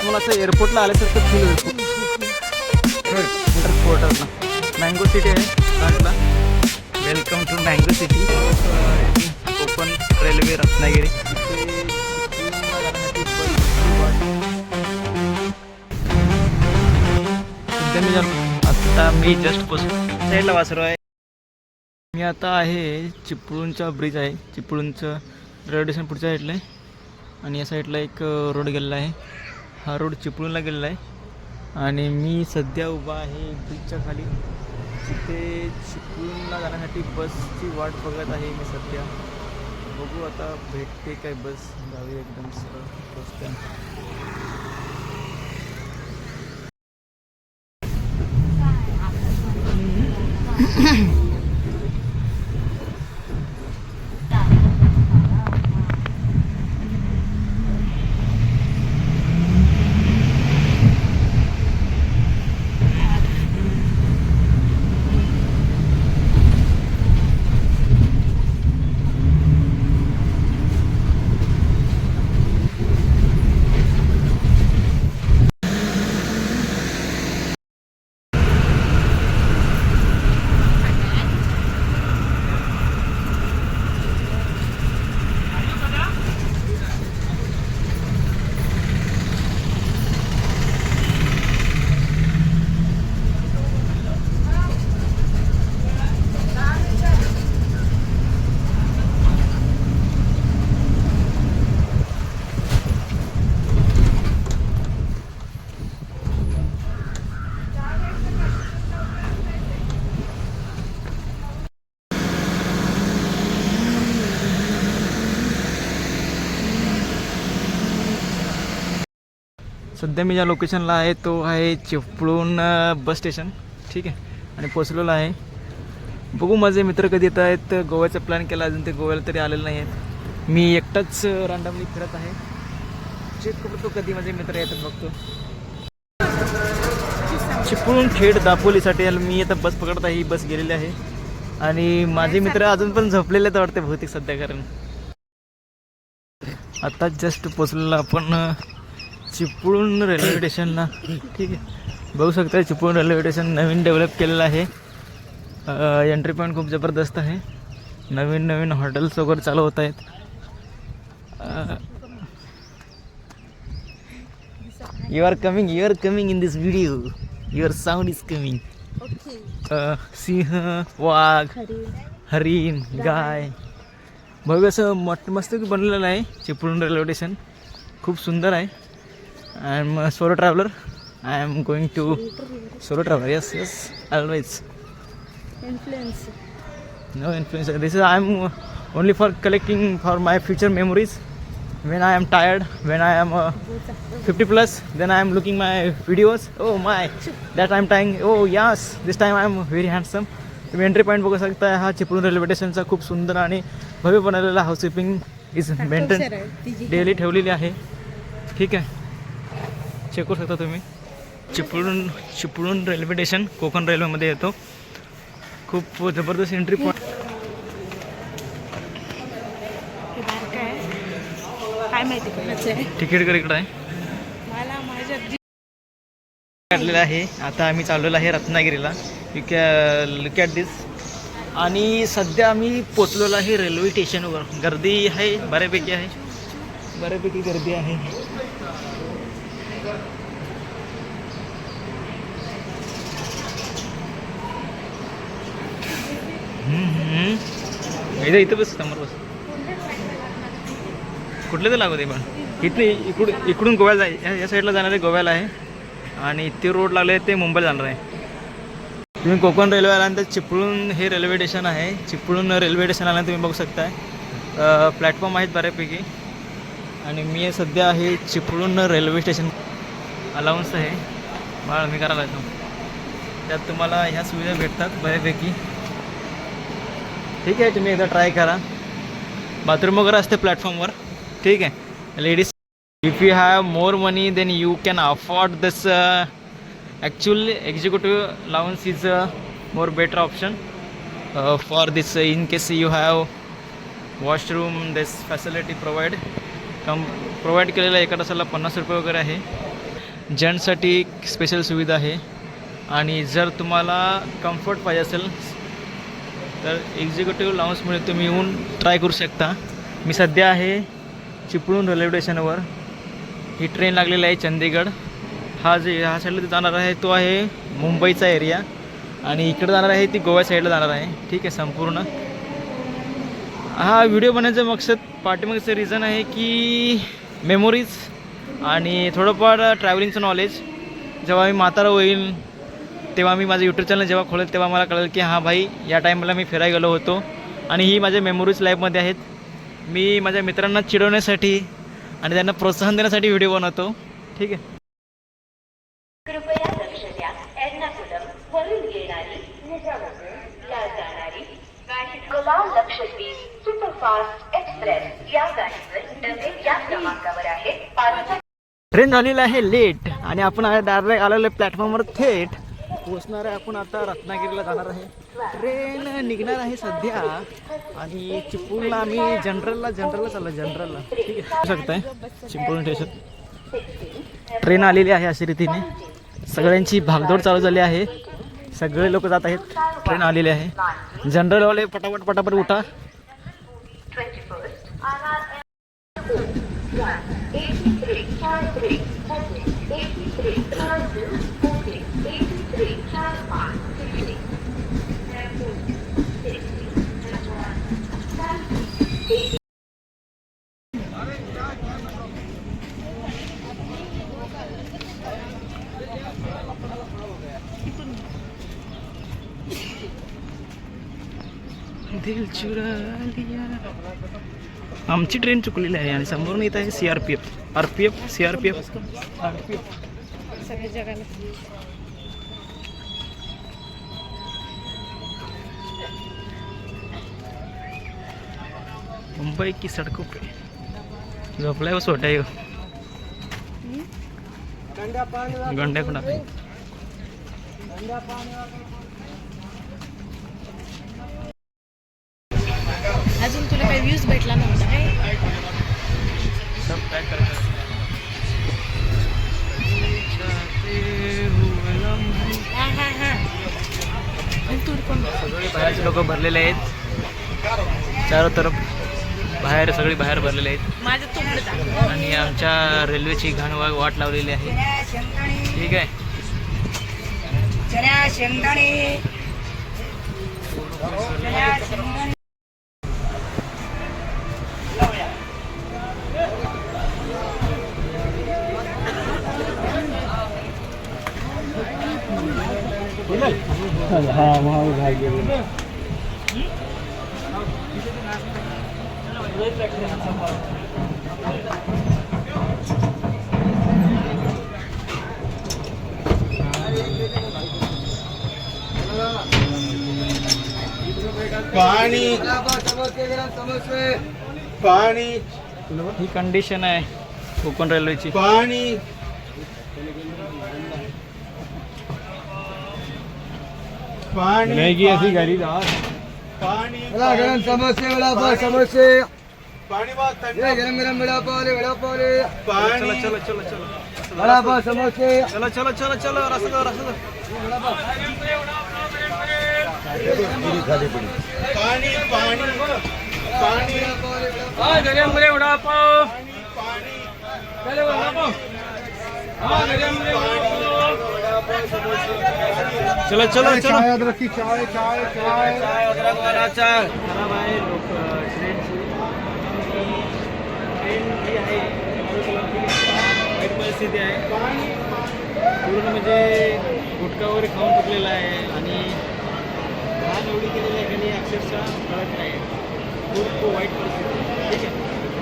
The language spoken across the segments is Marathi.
तुम्हाला असं एअरपोर्टला आल्यासारखं फील होईल. इंटरपोर्टरला मँगो सिटी आहे फ्रंटला. Welcome to mango city. Konkan railway Ratnagiri. आता मी जस्ट साईडला वासरो आहे. मी आता आहे चिपळूणचा ब्रिज आहे. चिपळूणचं रेल्वे स्टेशन पुढच्या साईडला आहे आणि या साईडला एक रोड गेलेला आहे. हा रोड चिपळूणला गेलेला आहे आणि मी सध्या उभा आहे ब्रिजच्या खाली. तिथे चिपळूणला जाण्यासाठी बसची वाट बघत आहे मी सध्या. बघू आता भेटते काय बस. जाऊया एकदम सरळ रस्त्याने. सध्या मी ज्या लोकेशनला आहे तो आहे चिपळूण बस स्टेशन. ठीक आहे आणि पोचलेलो आहे. बघू माझे मित्र कधी येत आहेत. गोव्याचा प्लॅन केला, अजून ते गोव्याला तरी आलेले नाही आहेत. मी एकटाच रँडमली फिरत आहे. चेक करतो कधी माझे मित्र येतात बघतो. चिपळूण खेड दापोलीसाठी मी आता बस पकडत आहे. ही बस गेलेली आहे आणि माझे मित्र अजून पण झोपलेले तर वाटते बहुतेक सध्या, कारण आता जस्ट पोचलेला आपण चिपळूण रेल्वे स्टेशनला. ठीक आहे, बघू शकता चिपळूण रेल्वे स्टेशन नवीन डेव्हलप केलेलं आहे. एंट्री पॉईंट खूप जबरदस्त आहे. नवीन नवीन हॉटेल्स वगैरे चालू होत आहेत. You are coming in this video. Your sound is coming. सिंह, वाघ, हरिण, गाय. बघू असं मस्त बनलेलं आहे चिपळूण रेल्वे स्टेशन. खूप सुंदर आहे. I am a solo traveler. I am going to solo traveler. Yes, always. Influence. No influence. This is I am only for collecting for my future memories. When I am tired, when I am 50 plus, then I am looking my videos. Oh my, that I am tying. Oh yes, this time I am very handsome. तुम्ही एंट्री पॉईंट बघू शकता. हा चिपळूण रेल्वे स्टेशनचा खूप सुंदर आणि भव्य बनवलेला हाऊसकीपिंग इज मेंटेन डेली ठेवलेली आहे. ठीक आहे, चेक करू शकता तुम्ही. चिपळूण रेल्वे स्टेशन कोकण रेल्वेमध्ये येतो. खूप जबरदस्त एंट्री पॉईंट. काय माहिती कोणाचं आहे. तिकीट इकडं आहे मला माझ्या काढलेलं आहे. आता आम्ही चाललेलो आहे रत्नागिरीला. यू कॅन लुक ॲट दिस. आणि सध्या आम्ही पोचलेलो आहे रेल्वे स्टेशनवर. गर्दी आहे बऱ्यापैकी आहे. बऱ्यापैकी गर्दी आहे. इथं बस समोर बस. कुठले तर लागू दे पण इकडून गोव्याला या साईडला जाणार आहे. गोव्याला आहे आणि ते रोड लागले ते मुंबईला जाणार आहे. तुम्ही कोकण रेल्वे आल्यानंतर चिपळूण हे रेल्वे स्टेशन आहे. चिपळूण रेल्वे स्टेशन आल्यानंतर तुम्ही बघू शकताय प्लॅटफॉर्म आहेत बऱ्यापैकी. आणि मी सध्या आहे चिपळूण रेल्वे स्टेशन. अलाउन्स आहे बाळ मी करायला येतो. त्यात तुम्हाला ह्या सुविधा भेटतात बऱ्यापैकी. ठीक आहे, तुम्ही एकदा ट्राय करा. बाथरूम वगैरे असते प्लॅटफॉर्मवर. ठीक आहे ladies. If you have more money then you can afford this. Actually executive lounge is a more better option for this. In case you have washroom this facility provide केलेलं एका तासाला 50 रुपये वगैरे आहे. जेंट्ससाठी स्पेशल सुविधा आहे. आणि जर तुम्हाला कम्फर्ट पाहिजे असेल तर एक्झिक्युटिव्ह लाऊंजमुळे तुम्ही येऊन ट्राय करू शकता. मी सध्या आहे चिपळूण रेल्वे स्टेशनवर. ही ट्रेन लागलेली आहे चंदीगड. हा साईडला जाणार आहे तो आहे मुंबईचा एरिया आणि इकडे जाणार आहे ती गोवा साईडला जाणार आहे. ठीक आहे. संपूर्ण हा व्हिडिओ बनवायचं मकसद पाठीमागचं रिझन आहे की मेमोरीज आणि थोडंफार ट्रॅव्हलिंगचं नॉलेज. जेव्हा मी म्हातारा होईल तेव्हा मी माझं यूट्यूब चॅनल जेव्हा खोलेल तेव्हा मला कळेल की हां भाई या टाईमला मी फिरायला गेलो होतो. आणि ही माझ्या मेमोरीज लाईफमध्ये आहेत. मी माझ्या मित्रांना चिडवण्यासाठी आणि त्यांना प्रोत्साहन देण्यासाठी व्हिडिओ बनवतो. ठीक आहे. कृपया लक्ष द्या. एर्नाकुलम वरून येणारी निजामुद्दीनला जाणारी गाडी गोवा लक्षद्वीप सुपरफास्ट एक्सप्रेस या गाडीवर डबे या क्रमांकावर आहे. ट्रेन झालेलं आहे लेट आणि आपण डायरेक्ट आलेलो प्लॅटफॉर्मवर थेट पोचणार आहे. आपण आता रत्नागिरीला जाणार आहे. ट्रेन निघणार आहे सध्या आणि चिपळूणला आम्ही जनरलला चाललो जनरलला. ठीक आहे. होऊ शकताय चिपळूण स्टेशन ट्रेन आलेली आहे. अशा रीतीने सगळ्यांची भागदौड चालू झाली आहे. सगळे लोक जात आहेत. ट्रेन आलेली आहे. जनरलवाले पटापट उठा. दिल चुरा लिया. आमची ट्रेन चुकलेली आहे आणि समोरून येत आहे CRPF. सगळ्या जगाला मुंबई की सडकों पे झोपलाय व सोटाय गंड्या कुणा अजून तुला काही व्ह्यूज भेटला नव्हता काय? सब पॅक करतात. सगळे बाहेरचे लोक भरलेले आहेत. चारो तरफ सगळे बाहेर भरलेले आहेत. माझं तुकडं आणि आमच्या रेल्वेची घाण वाट लावलेली आहे. ठीक आहे. पाणी पाणी ही कंडिशन आहे कोकण रेल्वेची. पाणी पाणी अशी गाडी पाणी गरम समोसे वडापाव समोसे पाणी बहुत ठंडा गरम गरम वडापाव पाणी चलो वडापाव समोसे चलो रसगो पाणी पाणी पाणी चलो चाय अदरक की चाय खराब आहे लोक ट्रेन जी आहे वाईट परिस्थिती आहे. पूर्ण म्हणजे गुटखा वगैरे खाऊन चुकलेला आहे आणि लहान एवढी केलेली आहे की अक्षरशः कळत नाही. खूप वाईट परिस्थिती. ठीक आहे.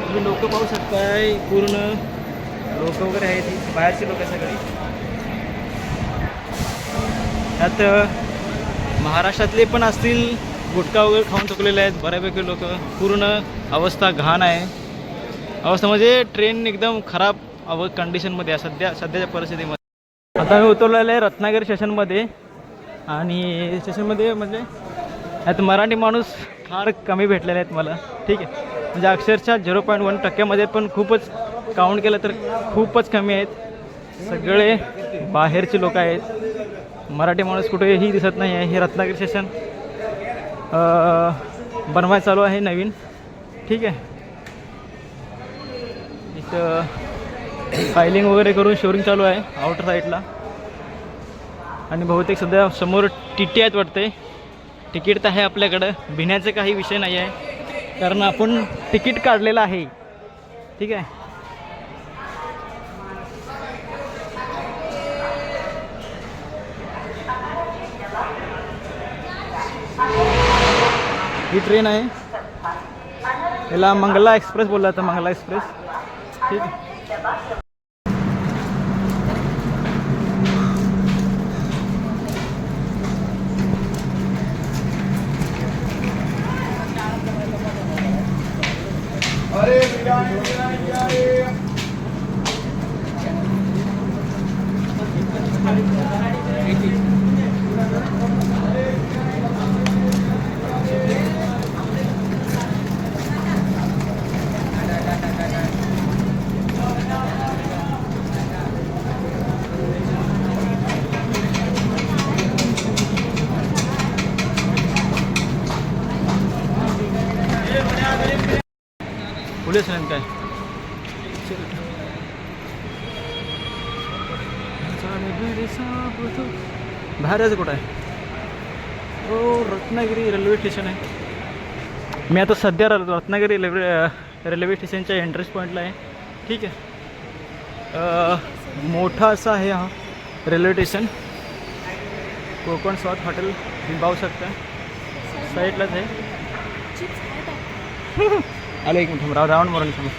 तुम्ही लोक पाहू शकताय. पूर्ण लोक वगैरे आहेत. बाहेरची लोक सगळी. त्यात महाराष्ट्रातले पण असतील गुटखा वगैरे खाऊन चुकलेले आहेत बऱ्यापैकी लोक. पूर्ण अवस्था घाण आहे. अवस्था म्हणजे ट्रेन एकदम खराब कंडिशनमध्ये आहे सध्याच्या परिस्थितीमध्ये. आता मी उतरलेलं आहे रत्नागिरी स्टेशनमध्ये आणि स्टेशनमध्ये म्हणजे यात मराठी माणूस फार कमी भेटलेले आहेत मला. ठीक आहे. म्हणजे अक्षरशः 0.1% पण खूपच काउंट केलं तर खूपच कमी आहेत. सगळे बाहेरचे लोक आहेत, मराठी माणूस कुठेही दिसत नाही आहे. हे रत्नागिरी स्टेशन बनवायचं चालू आहे नवीन. ठीक आहे, इथं फायलिंग वगैरे करून शोरिंग चालू आहे आउटर साईडला. आणि बहुतेक सध्या समोर TT आहेत वाटते. तिकीट तर आहे आपल्याकडं, भिण्याचे काही विषय नाही आहे कारण आपण तिकीट काढलेलं आहे. ठीक आहे, ही ट्रेन आहे, याला मंगला एक्सप्रेस बोलला जातं, मंगला एक्सप्रेस. ठीक आहे, अरे बिर्याणी बिर्याणी पोलीस लाईन काय बाहेर यायचं कुठं आहे? हो, रत्नागिरी रेल्वे स्टेशन आहे. मी आता सध्या रत्नागिरी रेल्वे स्टेशनच्या एंट्रन्स पॉईंटला आहे. ठीक आहे, मोठा असा आहे हा रेल्वे स्टेशन. कोकण स्वाद हॉटेल तुम्ही पाहू शकता, साईडलाच आहे. आलो एक मिनिट, राऊंड मारून समोर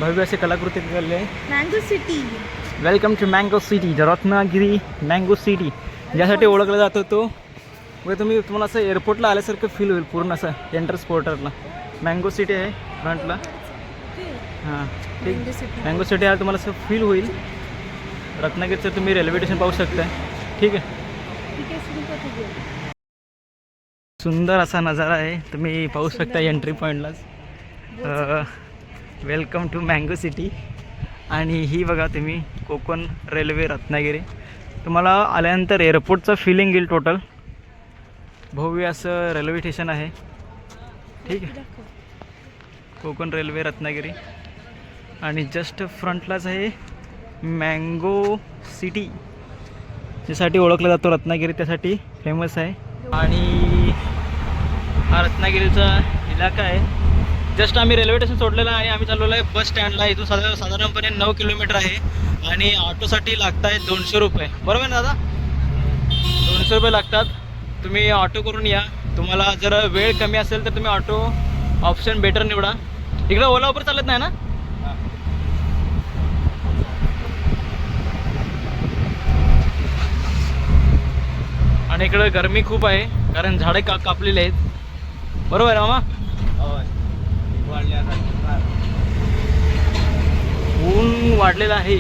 भव्य असे कलाकृती केलेले आहे. Mango city. Welcome to mango city, Ratnagiri mango city ज्यासाठी ओळखलं जातं तो. म्हणजे तुम्हाला असं एअरपोर्टला आल्यासारखं फील होईल पूर्ण असं एंट्रन्स पोर्टरला. मँगो सिटी आहे फ्रंटला. हां ठीक, मँगो सिटी आहे, तुम्हाला असं फील होईल. रत्नागिरीचं तुम्ही रेल्वे स्टेशन पाहू शकता. ठीक आहे, सुंदर असा नजारा आहे, तुम्ही पाहू शकता एंट्री पॉईंटलाच. Welcome to mango city. आणि ही बघा तुम्ही कोकण रेल्वे रत्नागिरी. तुम्हाला आल्यानंतर एअरपोर्टचं फिलिंग येईल टोटल. भव्य असं रेल्वे स्टेशन आहे. ठीक आहे, कोकण रेल्वे रत्नागिरी. आणि जस्ट फ्रंटलाच आहे मँगो सिटी, ज्यासाठी ओळखला जातो रत्नागिरी, त्यासाठी फेमस आहे. आणि हा रत्नागिरीचा इलाका आहे. जस्ट आम्ही रेल्वे स्टेशन सोडलेलं आहे आणि आम्ही चाललेलो आहे बस स्टँडला. इथून साधारणपणे 9 किलोमीटर आहे आणि ऑटोसाठी लागत आहे 200 रुपये. बरोबर आहे ना दादा? 200 रुपये लागतात. तुम्ही ऑटो करून या. तुम्हाला जर वेळ कमी असेल तर तुम्ही ऑटो ऑप्शन बेटर निवडा. इकडे ओला उबर चालत नाही ना? आणि इकडं गरमी खूप आहे कारण झाडे कापलेले आहेत. बरोबर आहे मामा? ऊन वाढलेलं आहे.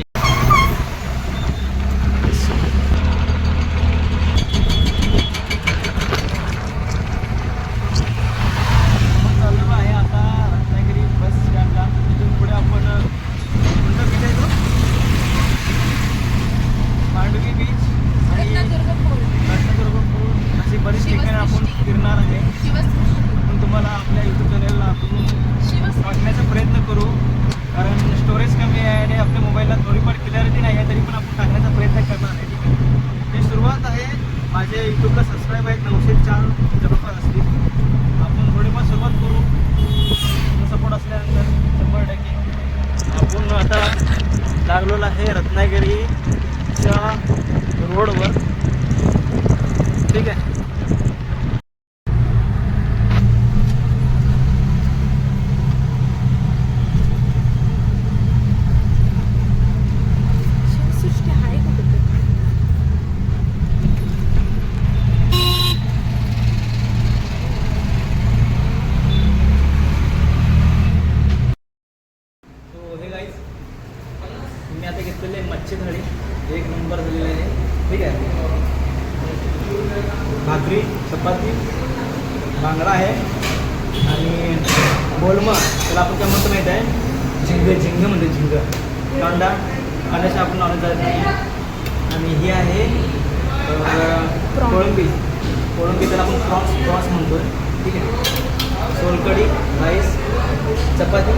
चाललो आहे आता रत्नागिरी बस स्टँडला. तिथून पुढे आपण कोणता बीच आहे तो? मांडवी बीच आणि रत्नदुर्ग पूल अशी बरीच ठिकाणी आपण फिरणार आहे. पण तुम्हाला आपल्या यूट्यूब चॅनलला आपण टाकण्याचा प्रयत्न करू कारण स्टोरेज कमी आहे आणि आपल्या मोबाईलला थोडीफार क्लॅरिटी नाही आहे, तरी पण आपण टाकण्याचा प्रयत्न करणार आहे. ठीक आहे, ही सुरुवात आहे. माझे यूट्यूबला सबस्क्राईब आहेत 904 जवळपास असतील. आपण थोडीफार सुरुवात करू. सपोर्ट असल्यानंतर 100% आपण आता लागलेलो आहे रत्नागिरीच्या रोडवर. ठीक आहे, मी आता घेतलेले मच्छी थाळी 1 नंबर झालेली आहे. ठीक आहे, भाकरी, चपाती, बांगडा आहे आणि बोलमा, त्याला आपण काय म्हणतो माहीत आहे? झिंग म्हणते, झिंग, कांदा खाण्याशी आपण नॉलेज जात नाही. आणि ही आहे कोळंबी. कोळंबी त्याला आपण प्रॉन्स म्हणतो. ठीक आहे. सोलकढी, राईस, चपाती,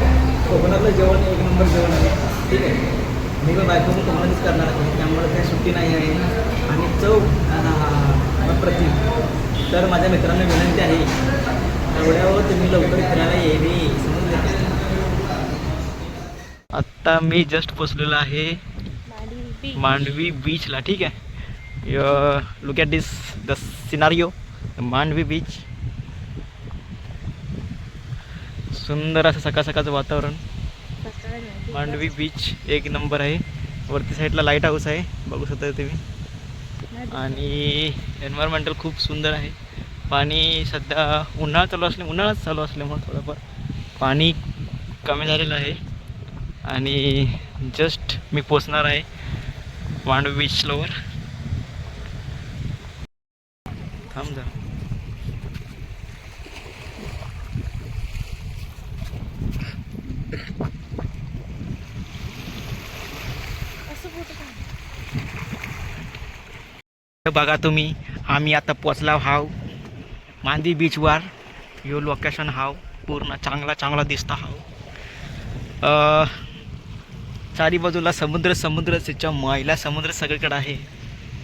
कोकणातलं जेवण एक नंबर जेवण आहे. ठीक आहे. मी पण बायको पण कोकणातच करणार आहे, त्यामुळे काही सुट्टी नाही आहे. आणि चव अप्रतिम. तर माझ्या मित्रांना विनंती आहे, एवढ्यावर तुम्ही लवकर फिरायला येणे. आत्ता मी जस्ट पोचलेलो आहे मांडवी बीचला. ठीक आहे. Look at this the scenario, Mandvi beach. सुंदर असं सकाळ सकाळचं वातावरण. मांडवी बीच एक नंबर आहे. वरती साईडला लाईट हाऊस आहे, बघू शकता तुम्ही. आणि एन्व्हायरमेंटल खूप सुंदर आहे. पाणी सध्या उन्हाळाच चालू असल्यामुळे थोडंफार पाणी कमी झालेलं आहे. आणि जस्ट मी पोचणार आहे मांडवी बीचवर. थांब जा. बघा तुम्ही, आम्ही आता पोचला हाव मांदी बीचवर. यो लोकेशन हाव पूर्ण चांगला दिसता हाव. चारी बाजूला समुद्र त्याच्या मैला समुद्र सगळीकडे आहे.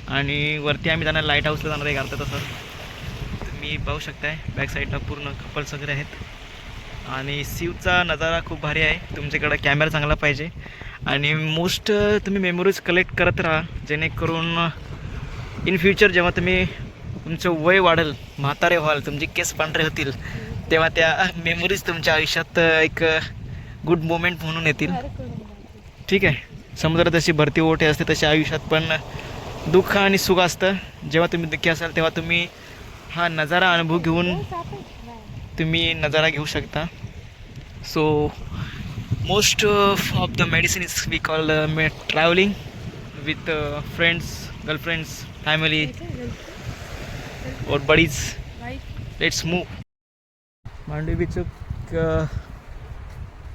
आणि वरती आम्ही जाणार लाईट हाऊसला जाणार आहे अर्धा तासात. तुम्ही पाहू शकताय बॅक साईडला पूर्ण कपल्स वगैरे आहेत. आणि सीवचा नजारा खूप भारी आहे. तुमच्याकडं कॅमेरा चांगला पाहिजे. आणि मोस्ट तुम्ही मेमोरीज कलेक्ट करत राहा, जेणेकरून इन फ्युचर जेव्हा तुम्ही तुमचं वय वाढेल, म्हातारे व्हाल, तुमचे केस पांढरे होतील, तेव्हा त्या मेमोरीज तुमच्या आयुष्यात एक गुड मोमेंट म्हणून येतील. ठीक आहे. समुद्रात जशी भरती ओढे असते तशी आयुष्यात पण दुःख आणि सुख असतं. जेव्हा तुम्ही दुःखी असाल तेव्हा तुम्ही हा नजारा अनुभव घेऊन तुम्ही नजारा घेऊ शकता. So most of the medicine is we call travelling with friends, girlfriends, family और buddies. Let's move. Mandvi beach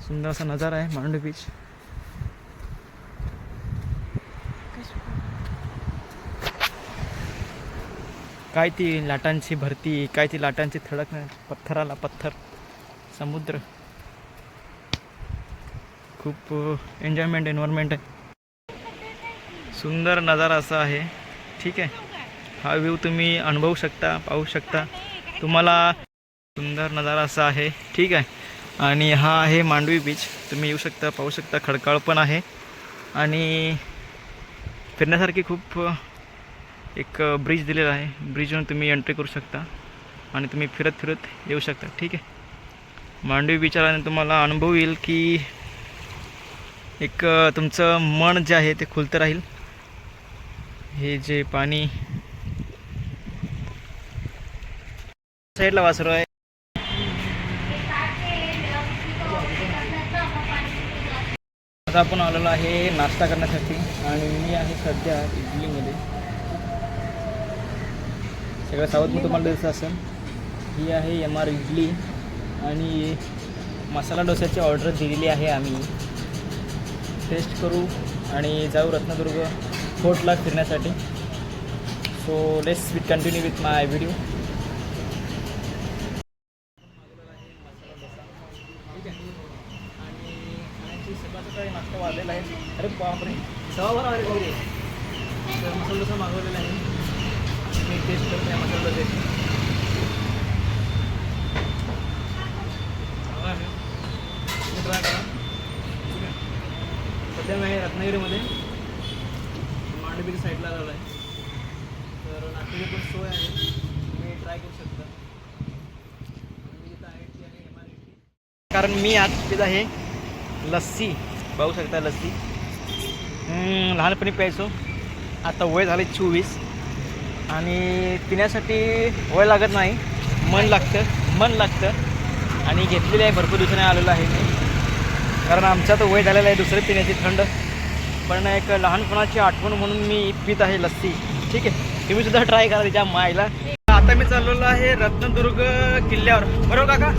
सुंदर असा नजारा आहे. मांडवी बीच काय ती लाटांची भरती, काय ती लाटांची थडक, पत्थराला पत्थर, समुद्र. खूप एन्जॉयमेंट एन्व्हायरमेंट आहे. सुंदर नजारा असा आहे. ठीक आहे. हा व्ह्यू तुम्ही अनुभवू शकता, पाहू शकता. तुम्हाला सुंदर नजारा असा आहे. ठीक आहे. आणि हा आहे मांडवी बीच. तुम्ही येऊ शकता, पाहू शकता. खडकाळ पण आहे आणि फिरण्यासारखी खूप एक ब्रिज दिलेला आहे. ब्रिजवरून तुम्ही एंट्री करू शकता आणि तुम्ही फिरत येऊ शकता. ठीक आहे. मांडवी बीचला आल्यानंतर तुम्हाला अनुभव येईल की एक तुमचं मन जे आहे ते खुलतं राहील. हे जे पाणी साईडला वासरू आहे. आता आपण आलेलो आहे नाश्ता करण्यासाठी आणि मी आहे सध्या इडलीमध्ये. सगळं साऊथ मी तुम्हाला दिसत असेल. ही आहे MR इडली आणि मसाला डोस्याची ऑर्डर दिलेली आहे आम्ही. टेस्ट करू आणि जाऊ रत्नदुर्ग फोर्टला फिरण्यासाठी. So let's continue with my video. सकाळी नाश्ता वाढलेला आहे. अरे बापरे, 6:15 वाजले वगैरे. तर मसाला डोसा मागवलेला आहे. मी टेस्ट करतो आहे मसाला डोसा. ट्राय करा. सध्या मी रत्नागिरीमध्ये मांडवी साईडला आलेलो आहे. तर नाश्त्याची पण सोय आहे, तुम्ही ट्राय करू शकता. मी इथं आहे ती आणि MR इडली. कारण मी आज पित आहे लस्सी. पाहू शकता लस्सी. लहानपणी प्यायचो, आता वय झाले 24 आणि पिण्यासाठी वय लागत नाही, मन लागतं. आणि घेतलेली आहे, भरपूर दिवसाने आलेलं आहे मी. कारण आमच्यात वय झालेलं आहे दुसरं पिण्याची थंड, पण एक लहानपणाची आठवण म्हणून मी पित आहे लस्सी. ठीक आहे. तुम्ही सुद्धा ट्राय करा त्याच्या मायला. आता मी चाललेलो आहे रत्नदुर्ग किल्ल्यावर. बरोबर काका?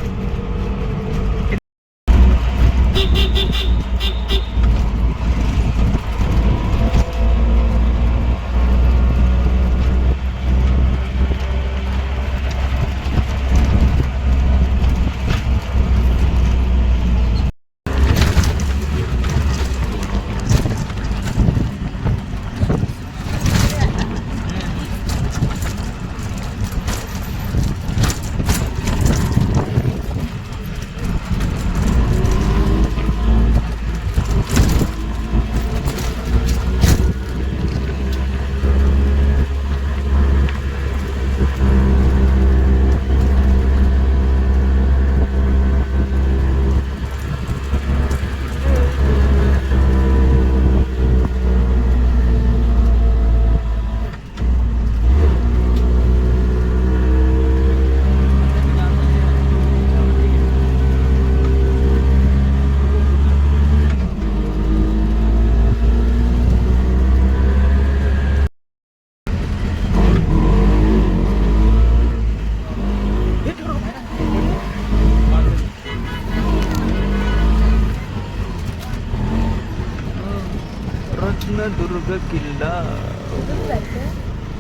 रत्नदुर्ग किल्ला.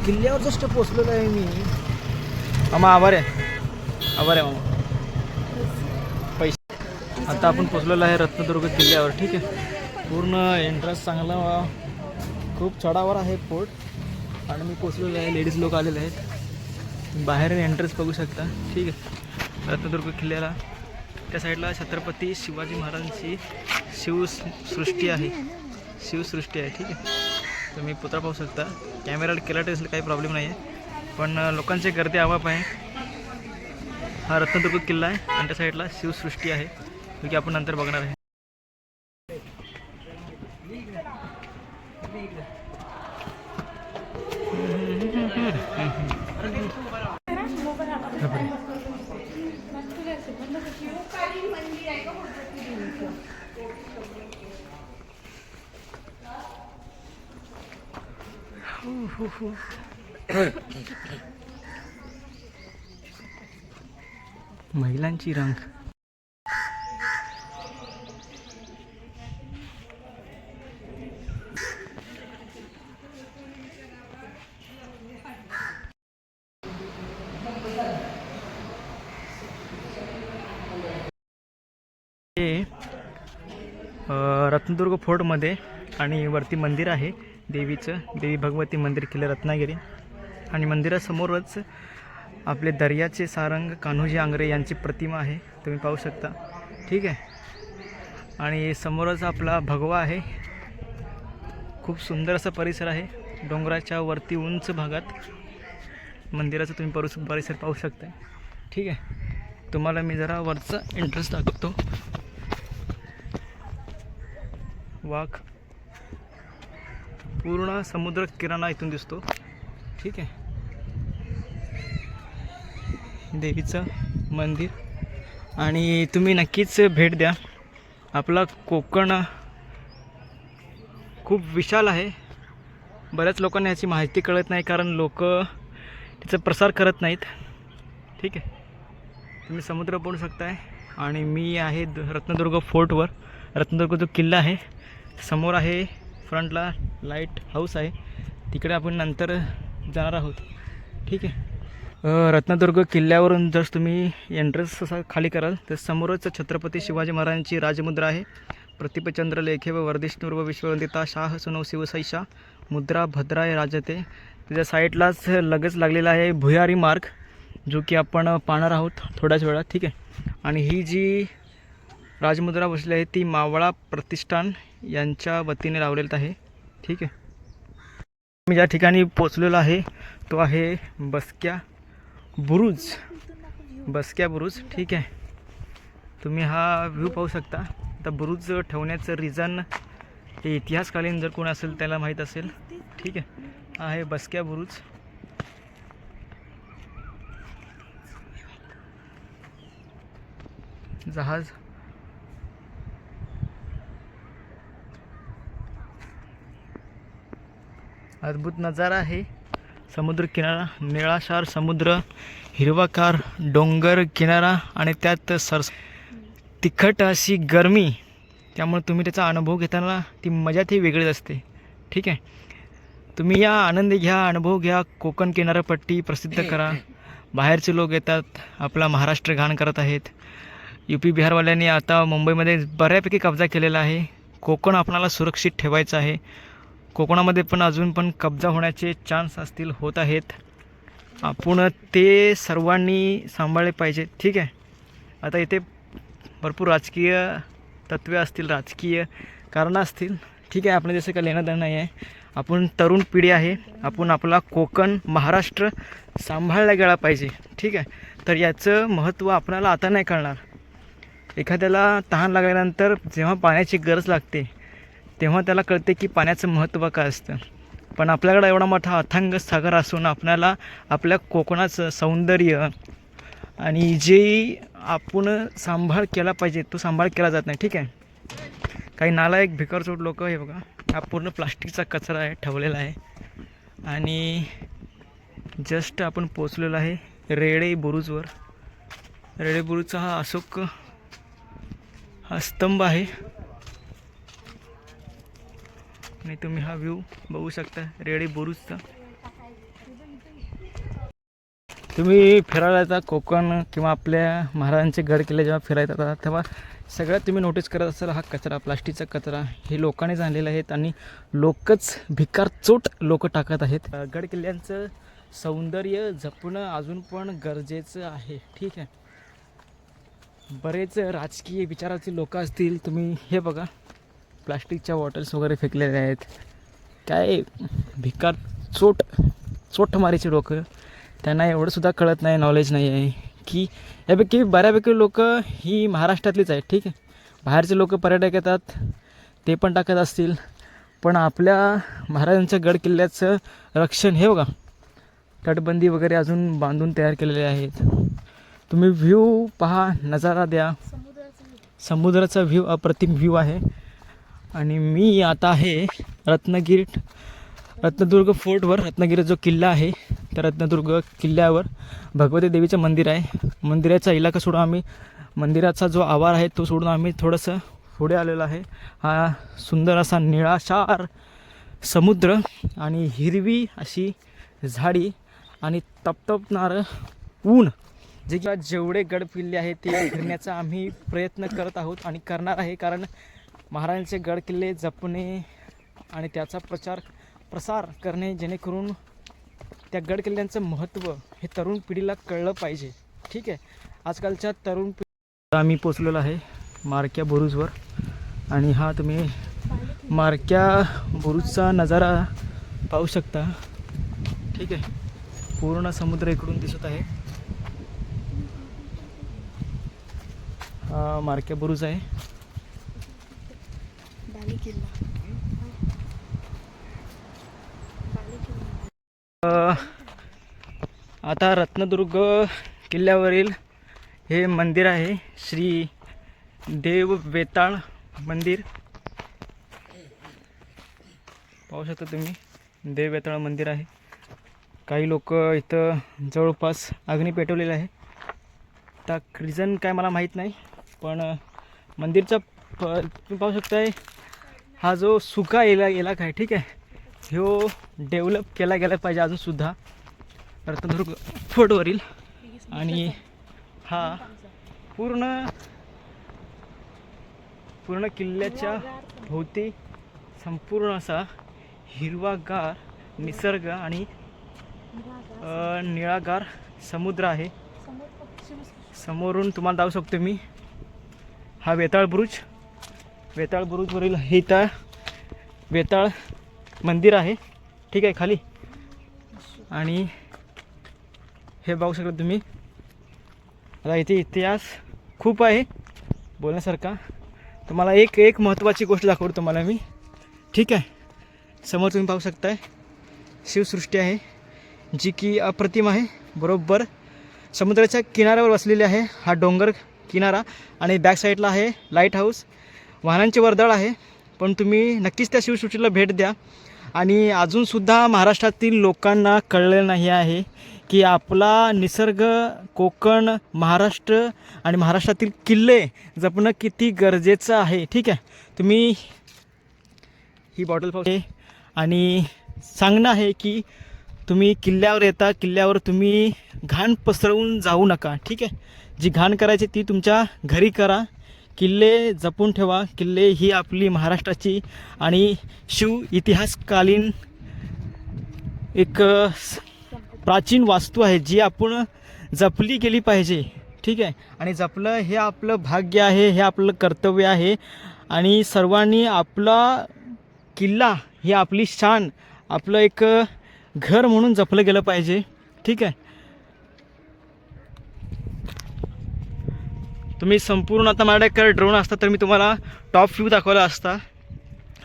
किल्ल्यावर जस्ट पोचलेलो आहे मी. मामा आभार आहे मामा. पैसे. आता आपण पोचलेलो आहे रत्नदुर्ग किल्ल्यावर. ठीक आहे. पूर्ण एंट्रन्स चांगला, खूप चढावर आहे फोर्ट आणि मी पोचलेलो आहे. लेडीज लोक आलेले आहेत. बाहेर एंट्रन्स बघू शकता. ठीक आहे. रत्नदुर्ग किल्ल्याला त्या साईडला छत्रपती शिवाजी महाराजांची शिवसृष्टी आहे. ठीक आहे. तुम्ही पुतळा पाहू शकता. कॅमेरा केला असेल काही प्रॉब्लेम नाही आहे, पण लोकांची गर्दी आवाप आहे. हा रत्नदुर्ग किल्ला आहे आणि त्या साईडला शिवसृष्टी आहे, जो की आपण नंतर बघणार आहे. महिलांची रंग. हे रत्नदुर्ग फोर्टमध्ये आणि वरती मंदिर आहे देवीचं. देवी भगवती मंदिर किल्ला रत्नागिरी. आणि मंदिरासमोरच आपले दर्याचे सारंग कान्होजी आंग्रे यांची प्रतिमा आहे, तुम्ही पाहू शकता. ठीक आहे. आणि समोरच आपला भगवा आहे. खूप सुंदर असा परिसर आहे. डोंगराच्या वरती उंच भागात मंदिराचं तुम्ही परिसर पाहू शकता. ठीक आहे. तुम्हाला मी जरा वरचा इंटरेस्ट दाखवतो. वाघ, पूर्ण समुद्र किनारा इथून दिसतो. ठीक आहे. देवीचं मंदिर. आणि तुम्ही नक्कीच भेट द्या. आपला कोकण खूप विशाल आहे. बऱ्याच लोकांना याची माहिती कळत नाही, कारण लोक त्याचा प्रसार करत नाहीत. ठीक आहे. तुम्ही समुद्र बघू शकताय आणि मी आहे रत्नदुर्ग फोर्टवर. रत्नदुर्ग जो किल्ला आहे समोर आहे, फ्रंटला लाईट हाऊस आहे, तिकडे आपण नंतर जाणार आहोत. ठीक आहे. रत्नदुर्ग किल्ल्यावरून जर तुम्ही एंट्रन्स असा खाली कराल तर समोरच छत्रपती शिवाजी महाराजांची राजमुद्रा आहे. प्रतिपचंद्र लेखे व वर्धिष्णुर्व विश्ववंदिता शाह सुनो शिवसैषा मुद्रा भद्राय राजते. त्याच्या साईडलाच लगेच लागलेला आहे भुयारी मार्ग, जो की आपण पाहणार आहोत थोड्याच वेळात. ठीक आहे. आणि ही जी राजमुद्रा बसली आहे ती मावळा प्रतिष्ठान यांच्या वतीने लावलेलं आहे. ठीक आहे. मी ज्या ठिकाणी पोचलेलो आहे तो आहे बसक्या बुरुज. ठीक आहे. तुम्ही हा व्ह्यू पाहू शकता. आता बुरुज ठेवण्याचं रिझन हे इतिहासकालीन जर कोण असेल त्याला माहीत असेल. ठीक आहे. हा आहे बसक्या बुरुज. जहाज. अद्भुत नजारा आहे. समुद्र किनारा, निळाशार समुद्र, हिरवागार डोंगर किनारा आणि त्यात तिखट अशी गरमी. त्यामुळे तुम्ही त्याचा अनुभव घेताना ती मजा ती वेगळीच असते. ठीक आहे. तुम्ही या आनंद घ्या, अनुभव घ्या. कोकण किनारपट्टी प्रसिद्ध करा. बाहेरचे लोक येतात, आपला महाराष्ट्र घाण करत आहेत. UP बिहारवाल्यांनी आता मुंबईमध्ये बऱ्यापैकी कब्जा केलेला आहे. कोकण आपणाला सुरक्षित ठेवायचं आहे. कोकणामध्ये पण अजून पण कब्जा होण्याचे चान्स होत आहेत. आपण ते सर्वांनी सांभाळले पाहिजे. ठीक आहे. आता इथे भरपूर राजकीय तत्त्वे असतील, राजकीय कारणं असतील. ठीक आहे. आपण जसं काही लेणं देणं नाही आहे. आपण तरुण पिढी आहे. आपण आपला कोकण महाराष्ट्र सांभाळला गेला पाहिजे. ठीक आहे. तर याचं महत्त्व आपल्याला आता नाही कळणार. एखाद्याला तहान लागल्यानंतर जेव्हा पाण्याची गरज लागते तेव्हा त्याला कळते की पाण्याचं महत्त्व काय असतं. पण आपल्याकडे एवढा मोठा अथांग सागर असून आपल्याला आपल्या कोकणाचं सौंदर्य आणि जे आपण सांभाळ केला पाहिजे तो सांभाळ केला जात नाही. ठीक आहे. काही नालायक भिकारचोट लोक हे बघा, हा पूर्ण प्लास्टिकचा कचरा आहे ठेवलेला आहे. आणि जस्ट आपण पोचलेलो आहे रेडे बुरुजवर. रेडे बुरुजचा हा अशोक हा स्तंभ आहे. आणि तुम्ही हा व्ह्यू बघू शकता रेडी बुरुजचा. तुम्ही फिरायला येता कोकण किंवा आपल्या महाराजांचे गड किल्ले जेव्हा फिरायला येतात तेव्हा सगळ्यात तुम्ही नोटीस करत असाल हा कचरा, प्लास्टिकचा कचरा हे लोकांनीच आणलेला आहेत आणि लोकच भिकारचोट लोक टाकत आहेत. गड किल्ल्यांचं सौंदर्य जपणं अजून पण गरजेचं आहे. ठीक आहे. बरेच राजकीय विचाराचे लोक असतील. तुम्ही हे बघा प्लास्टिकच्या बॉटल्स वगैरे फेकलेले आहेत. काय भिकार चोटमारीचे लोक, त्यांना एवढंसुद्धा कळत नाही, नॉलेज नाही आहे की यापैकी बऱ्यापैकी लोक ही महाराष्ट्रातलीच आहेत. ठीक आहे. बाहेरचे लोक पर्यटक येतात ते पण टाकत असतील, पण आपल्या महाराजांच्या गड किल्ल्याचं रक्षण हे बघा तटबंदी वगैरे अजून बांधून तयार केलेले आहेत. तुम्ही व्ह्यू पहा, नजारा द्या. समुद्राचा व्ह्यू अप्रतिम व्ह्यू आहे. आणि मी आता आहे रत्नदुर्ग फोर्टवर. रत्नागिरी जो किल्ला आहे त्या रत्नदुर्ग किल्ल्यावर भगवती देवीचं मंदिर आहे. मंदिराचा इलाका सोडून आम्ही, मंदिराचा जो आवार आहे तो सोडून आम्ही थोडंसं पुढे आलेलो आहे. हा सुंदर असा निळाशार समुद्र आणि हिरवी अशी झाडी आणि तपतपणारं ऊन, जे जेवढे गड किल्ले आहेत ते फिरण्याचा आम्ही प्रयत्न करत आहोत आणि करणार आहे. कारण महाराजांचे गड किल्ले जपणे आणि त्याचा प्रसार करणे, जेणेकरून त्या गड किल्ल्यांचं महत्त्व हे तरुण पिढीला कळलं पाहिजे. ठीक आहे. आजकालच्या तरुण पिढी आम्ही पोचलेलो आहे मारक्या बुरुजवर. आणि हा तुम्ही मारक्या बुरुजचा नजारा पाहू शकता. ठीक आहे. पूर्ण समुद्र इकडून दिसत आहे. हा मारक्या बुरुज आहे. आता रत्नदुर्ग किल्ल्यावरील हे मंदिर आहे श्री देव वेताळ मंदिर. पाहू शकता तुम्ही देव वेताळ मंदिर आहे. काही लोक इथं जवळपास अग्नी पेटवलेला आहे. आता रिझन काय मला माहीत नाही, पण मंदिरचा तुम्ही पाहू शकताय हा जो सुका इलाका आहे. ठीक आहे. ह्यो डेव्हलप केला गेला पाहिजे अजूनसुद्धा रत्नदुर्ग फोर्टवरील. आणि हा पूर्ण किल्ल्याच्या भोवती संपूर्ण असा हिरवागार निसर्ग आणि निळागार समुद्र आहे. समोरून तुम्हाला दाखवू शकतो मी हा वेताळ बुरुजवरील हे इथं वेताळ मंदिर आहे. ठीक आहे. खाली आणि हे बघू शकता तुम्ही. आता इथे इतिहास खूप आहे बोलण्यासारखा. तुम्हाला एक महत्त्वाची गोष्ट दाखवतो तुम्हाला मी. ठीक आहे. समोर तुम्ही पाहू शकताय शिवसृष्टी आहे जी की अप्रतिम आहे. बरोबर समुद्राच्या किनाऱ्यावर वसलेली आहे हा डोंगर किनारा. आणि बॅक साईडला आहे लाईट हाऊस. वाहनांची वर्दळ आहे, पण तुम्ही नक्कीच त्या शिवसृष्टीला भेट द्या. आणि अजूनसुद्धा महाराष्ट्रातील लोकांना कळलेलं नाही आहे की आपला निसर्ग, कोकण, महाराष्ट्र आणि महाराष्ट्रातील किल्ले जपणं किती गरजेचं आहे. ठीक आहे. तुम्ही ही बॉटल पाहू आणि सांगणं आहे की तुम्ही किल्ल्यावर येता, किल्ल्यावर तुम्ही घाण पसरवून जाऊ नका. ठीक आहे. जी घाण करायची ती तुमच्या घरी करा. किल्ले जपून ठेवा. किल्ले ही आपली महाराष्ट्राची आणि शिव इतिहासकालीन एक प्राचीन वास्तू आहे जी आपण जपली गेली पाहिजे. ठीक आहे. आणि जपलं हे आपलं भाग्य आहे, हे आपलं कर्तव्य आहे. आणि सर्वांनी आपला किल्ला ही आपली शान, आपलं एक घर म्हणून जपलं गेलं पाहिजे. ठीक आहे. तुम्ही संपूर्ण आता माझ्याकडे ड्रोन असता तर मी तुम्हाला टॉप व्ह्यू दाखवला असता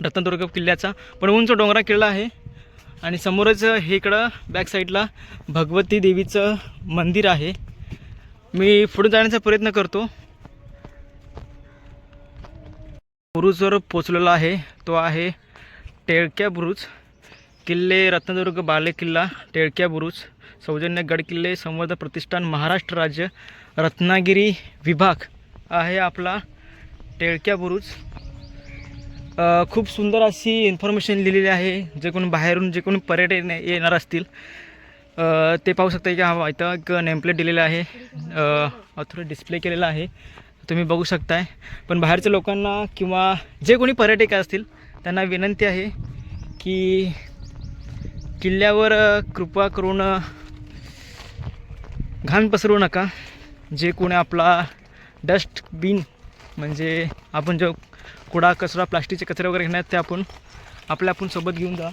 रत्नदुर्ग किल्ल्याचा. पण उंच डोंगरा किल्ला आहे आणि समोरच हे इकडं बॅक साईडला भगवती देवीचं मंदिर आहे. मी पुढे जाण्याचा प्रयत्न करतो. बुरुजवर पोचलेला आहे तो आहे टेळक्या बुरुज. किल्ले रत्नदुर्ग बालेकिल्ला, टेळक्या बुरुज, सौजन्य गड किल्ले संवर्धन प्रतिष्ठान, महाराष्ट्र राज्य, रत्नागिरी विभाग आहे आपला टेळक्या बुरुज. खूप सुंदर अशी इन्फॉर्मेशन लिहिलेली आहे. जे कोणी बाहेरून जे कोणी पर्यटन येणार असतील ते पाहू शकता की हा इथं एक नेमप्लेट दिलेला आहे, थोडं डिस्प्ले केलेला आहे, तुम्ही बघू शकताय. पण बाहेरच्या लोकांना किंवा जे कोणी पर्यटक असतील त्यांना विनंती आहे की किल्ल्यावर कृपा करून घाण पसरवू नका. जे कोणी आपला डस्टबिन म्हणजे आपण जो कुडा कचरा प्लास्टिकचे कचरे वगैरे घेण्यात ते आपण सोबत घेऊन जा.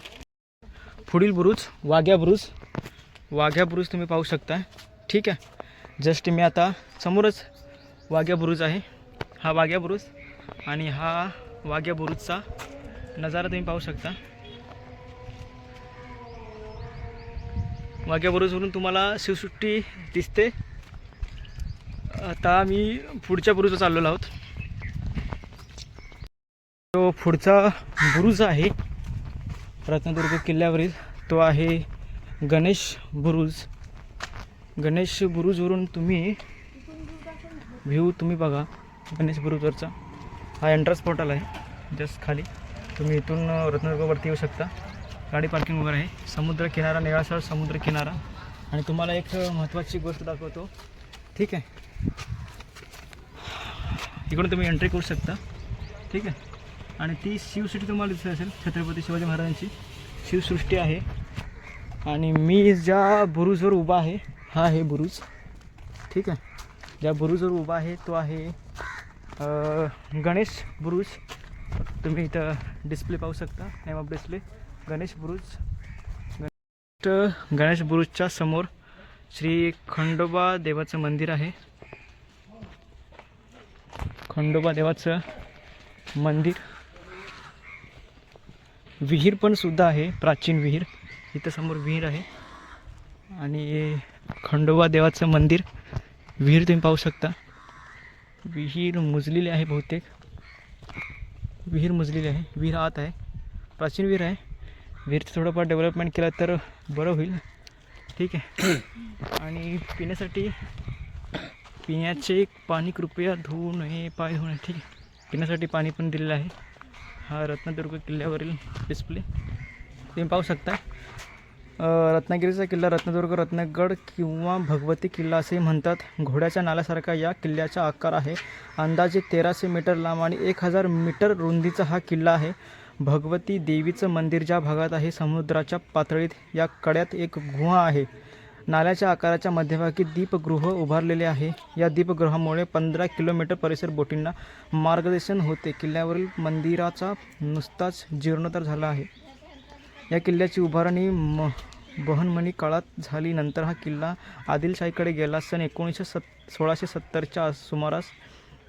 पुढील बुरुज वाघ्या बुरुज तुम्ही पाहू शकता. ठीक आहे, जस्ट मी आता समोरच वाघ्या बुरुज आहे. हा वाघ्या बुरुज आणि हा वाघ्या बुरुजचा नजारा तुम्ही पाहू शकता. वाघ्या बुरुजवरून तुम्हाला शिवसृष्टी दिसते. आता मी पुढच्या बुरुजवर चाललेलो आहोत. तो पुढचा बुरुज आहे रत्नदुर्ग किल्ल्यावरील, तो आहे गणेश बुरुजवरून तुम्ही व्ह्यू तुम्ही बघा. गणेश बुरुजवरचा हा एंट्रन्स पोर्टल आहे. जस्ट खाली तुम्ही इथून रत्नदुर्गवरती येऊ शकता. गाडी पार्किंग वगैरे आहे. समुद्र किनारा, निळाशार समुद्र किनारा. आणि तुम्हाला एक महत्त्वाची गोष्ट दाखवतो. ठीक आहे, इकडून तुम्ही एंट्री करू शकता. ठीक आहे, आणि ती शिवसृष्टी तुम्हाला दिसत असेल, छत्रपती शिवाजी महाराजांची शिवसृष्टी आहे. आणि मी ज्या बुरुजवर उभा आहे हा आहे बुरुज. ठीक आहे, ज्या बुरुजवर उभा आहे तो आहे गणेश बुरुज. तुम्ही इथं डिस्प्ले पाहू शकता, नेम ऑफ डिस्प्ले गणेश बुरुज. गणेश बुरुजच्या समोर श्री खंडोबा देवाचं मंदिर आहे. खंडोबा देवाचं मंदिर, विहीर पण सुद्धा आहे, प्राचीन विहीर. इथं समोर विहीर आहे आणि खंडोबा देवाचं मंदिर, विहीर तुम्ही पाहू शकता. विहीर मुजलेली आहे, बहुतेक विहीर मुजलेली आहे. विहीर आत आहे, प्राचीन विहीर आहे. विहीरचं थोडंफार डेव्हलपमेंट केलं तर बरं होईल. ठीक आहे, आणि पिण्याचे पाणी कृपया धुवू नये, पाय धुवू नये. ठीक आहे, पिण्यासाठी पाणी पण दिलेलं आहे. हा रत्नदुर्ग किल्ल्यावरील डिस्प्ले तुम्ही पाहू शकता. रत्नागिरीचा किल्ला रत्नदुर्ग, रत्नगड किंवा भगवती किल्ला असे म्हणतात. घोड्याच्या नाल्यासारखा या किल्ल्याचा आकार आहे. अंदाजे 1300 मीटर लांब आणि 1000 मीटर रुंदीचा हा किल्ला आहे. भगवती देवीचं मंदिर ज्या भागात आहे, समुद्राच्या पातळीत या कड्यात एक गुहा आहे. नाल्याच्या आकाराच्या मध्यभागी दीपगृह उभारलेले आहे. या दीपगृहामुळे 15 किलोमीटर परिसर बोटींना मार्गदर्शन होते. किल्ल्यावरील मंदिराचा नुसताच जीर्णोद्धार झाला आहे. या किल्ल्याची उभारणी बहमनी काळात झाली. नंतर हा किल्ला आदिलशाहीकडे गेला. सन 1670च्या सुमारास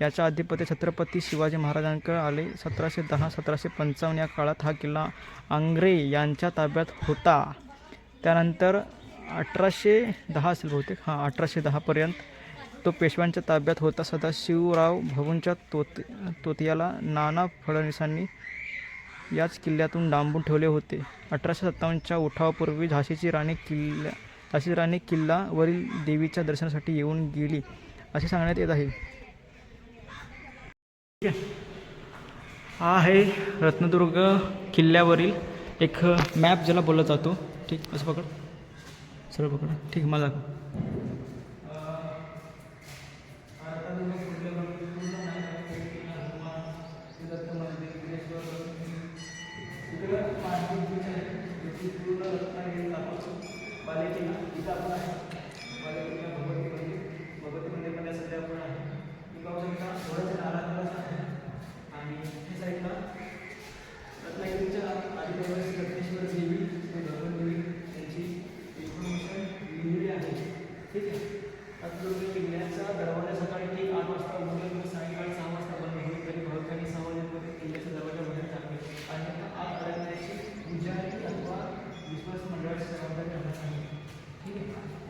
याचा अधिपती छत्रपती शिवाजी महाराजांकडे आले. 1710-1755 या काळात हा किल्ला आंग्रे यांच्या ताब्यात होता. त्यानंतर 1810 असेल बहुतेक, 1810पर्यंत तो पेशव्यांच्या ताब्यात होता. सदाशिवराव भाऊंच्या तोतियाला नाना फडणवीसांनी याच किल्ल्यातून डांबून ठेवले होते. 1857च्या उठावापूर्वी झाशीची राणी किल्ल्यावरील देवीच्या दर्शनासाठी येऊन गेली असे सांगण्यात येत आहे. हा आहे रत्नदुर्ग किल्ल्यावरील एक मॅप ज्याला बोलला जातो. ठीक, असं पकड, सरळ पकड. ठीक, मला दाखव.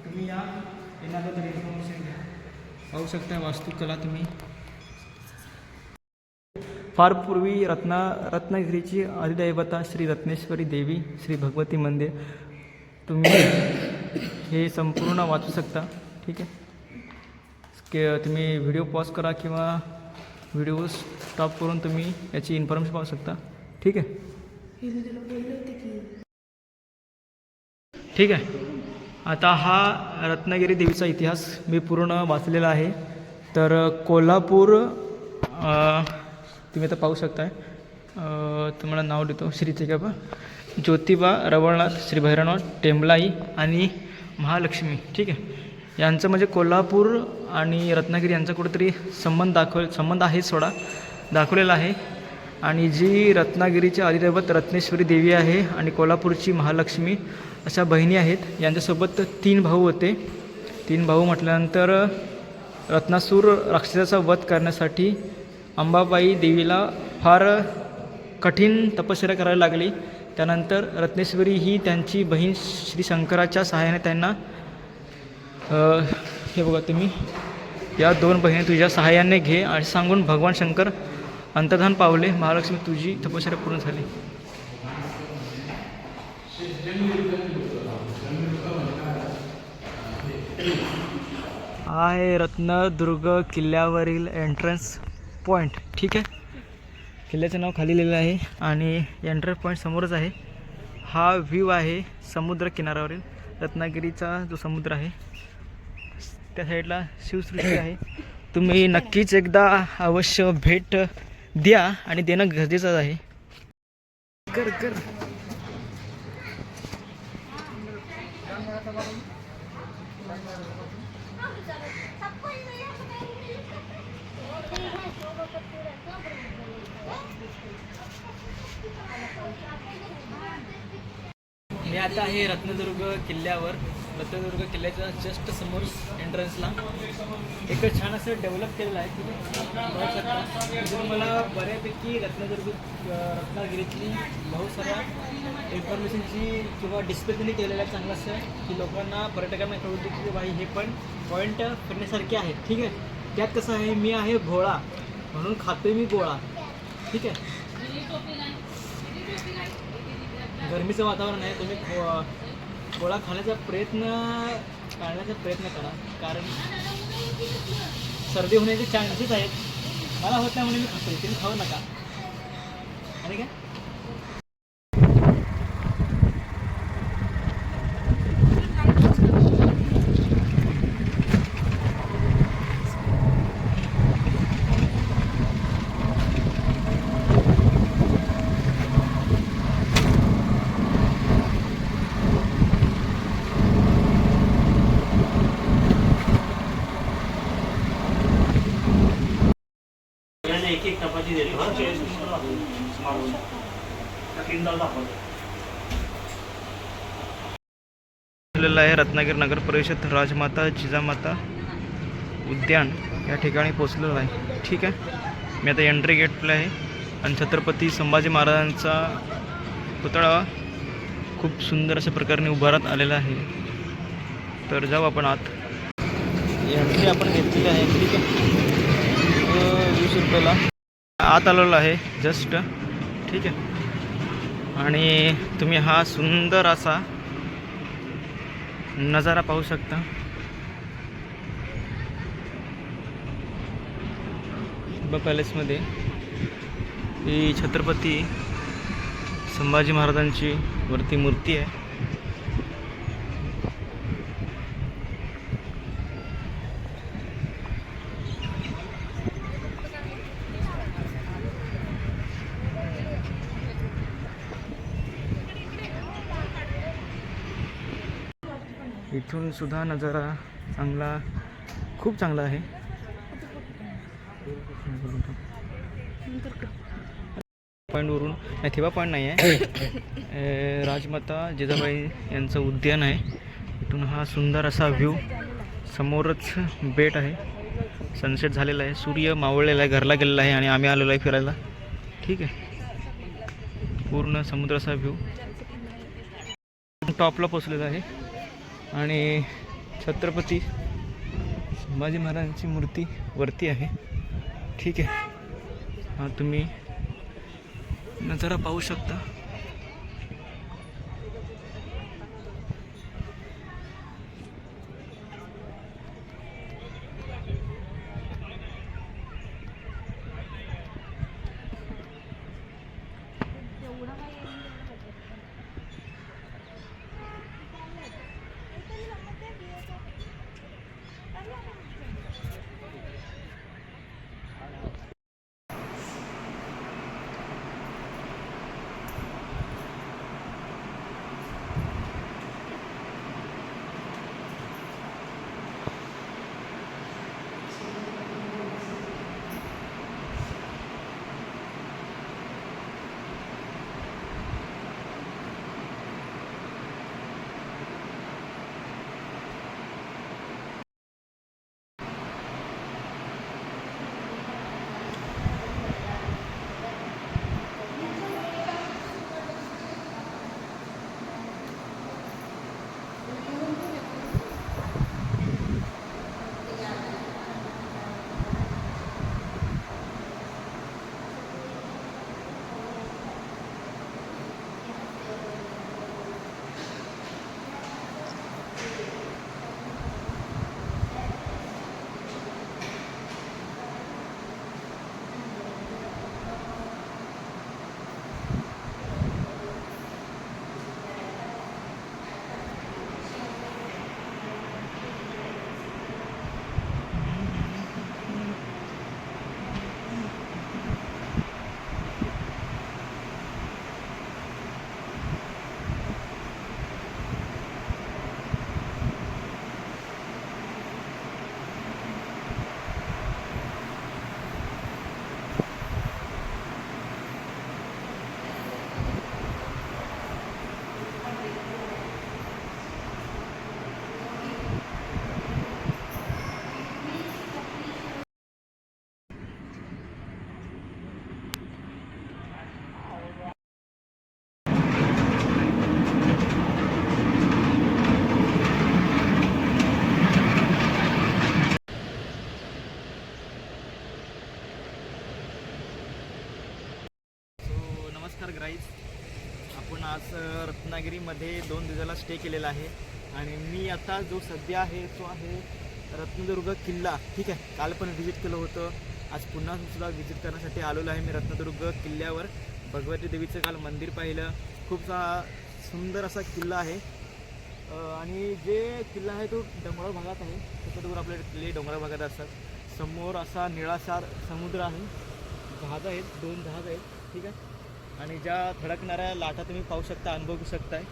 तुम्ही या येणार तरी इन्फॉर्मेशन घ्या. पाहू शकता वास्तुकला तुम्ही. फार पूर्वी रत्नागिरीची अधिदैवता श्री रत्नेश्वरी देवी, श्री भगवती मंदिर. तुम्ही हे संपूर्ण वाचू शकता. ठीक आहे, तुम्ही व्हिडिओ पॉज करा किंवा व्हिडिओ स्टॉप करून तुम्ही याची इन्फॉर्मेशन पाहू शकता. ठीक आहे. ठीक आहे. आता हा रत्नागिरी देवीचा इतिहास मी पूर्ण वाचलेला आहे. तर कोल्हापूर तुम्ही आता पाहू शकताय. तुम्हाला नाव देतो. श्री चिकाबा, ज्योतिबा, रवळनाथ, श्री भैरवनाथ, टेंबलाई आणि महालक्ष्मी. ठीक आहे. यांचं म्हणजे कोल्हापूर आणि रत्नागिरी यांचा कुठेतरी संबंध आहे सोडा दाखवलेला आहे. आणि जी रत्नागिरीची आदिदैवत रत्नेश्वरी देवी आहे आणि कोल्हापूरची महालक्ष्मी अशा बहिणी आहेत. यांच्यासोबत 3 भाऊ होते. 3 भाऊ म्हटल्यानंतर रत्नासूर राक्षसाचा वध करण्यासाठी अंबाबाई देवीला फार कठीण तपश्चर्या करायला लागली. त्यानंतर रत्नेश्वरी ही त्यांची बहीण श्री शंकराच्या सहाय्याने त्यांना हे बघा तुम्ही, या 2 बहिणी तुझ्या सहाय्याने घे आणि सांगून भगवान शंकर अंतर्धान पावले. महालक्ष्मी तुझी तपश्चर्या पूर्ण झाली. हा आहे रत्नदुर्ग किल्ल्यावरील एंट्रन्स पॉईंट. ठीक आहे. किल्ल्याचं नाव खाली लिहिलेलं आहे आणि एंट्रन्स पॉईंट समोरच आहे. हा व्ह्यू आहे समुद्र किनाऱ्यावरील. रत्नागिरीचा जो समुद्र आहे त्या साईडला शिवसृष्टी आहे. तुम्ही नक्कीच एकदा अवश्य भेट द्या आणि देणं गरजेचं आहे. कर कर मी आता आहे रत्नदुर्ग किल्ल्यावर. रत्नदुर्ग किल्ल्याच्या जस्ट समोर एंट्रन्सला एक छान असं डेव्हलप केलेलं आहे. तुम्ही बघू शकता. तिथून मला बऱ्यापैकी रत्नागिरीतली बहुत साऱ्या इन्फॉर्मेशनची किंवा डिस्प्ले त्यांनी केलेलं आहे चांगलं असं की लोकांना पर्यटकांना कळू दे की बाई हे पण पॉईंट फिरण्यासारखे आहेत. ठीक आहे. त्यात कसं आहे, मी आहे भोळा म्हणून खातोय मी गोळा. ठीक आहे. गरमीचं वातावरण आहे. तुम्ही गोळा टाळण्याचा प्रयत्न करा, कारण सर्दी होण्याचे चान्सेस आहेत. मला होत नाही म्हणून मी खातोय. तुम्ही खाऊ नका. आणि काय एक चपाती देतो. आहे रत्नागिरी नगर परिषद राजमाता जिजामाता उद्यान या ठिकाणी पोचलेलं आहे. ठीक आहे. मी आता एंट्री गेटला आहे आणि छत्रपती संभाजी महाराजांचा पुतळा खूप सुंदर अशा प्रकारे उभारण्यात आलेला आहे. तर जाऊ आपण आत. एंट्री आपण घेतलेली आहे. ठीक आहे. 20 रुपयाला आत आलेलो आहे जस्ट. ठीक आहे. आणि तुम्ही हा सुंदर असा नजारा पाहू शकता. पॅलेसमध्ये ही छत्रपती संभाजी महाराजांची वरती मूर्ती आहे. इथून सुद्धा नजारा खूप चांगला आहे. पॉईंटवरून नाही, थिबा पॉईंट नाही आहे. राजमाता जिजाबाई यांचं उद्यान आहे. इथून हा सुंदर असा व्ह्यू. समोरच बेट आहे. सनसेट झालेला आहे. सूर्य मावळलेला आहे, घरला गेलेला आहे आणि आम्ही आलेलो आहे फिरायला. ठीक आहे. पूर्ण समुद्राचा व्ह्यू. टॉपला पोचलेला आहे आणि छत्रपती संभाजी महाराजांची मूर्ती वरती आहे. ठीक आहे. हा तुम्ही नजारा पाहू शकता. नमस्कार गाईज. आपण आज रत्नागिरीमध्ये 2 दिवसाला स्टे केलेला आहे आणि मी आता जो सध्या आहे तो आहे रत्नदुर्ग किल्ला. ठीक आहे, काल पण व्हिजिट केलं होतं, आज पुन्हा सुद्धा व्हिजिट करण्यासाठी आलेलो आहे मी रत्नदुर्ग किल्ल्यावर. भगवती देवीचं काल मंदिर पाहिलं, खूप सुंदर असा किल्ला आहे. आणि जे किल्ला आहे तो डोंगराळ भागात आहे, रत्नदुर्ग आपले किल्ले डोंगराळ भागात असतात. समोर असा निळाशार समुद्र आहे, जहाज आहेत, 2 जहाज आहेत. ठीक आहे, आणि ज्या थडकणाऱ्या लाटा तुम्ही पाहू शकता, अनुभवू शकताय.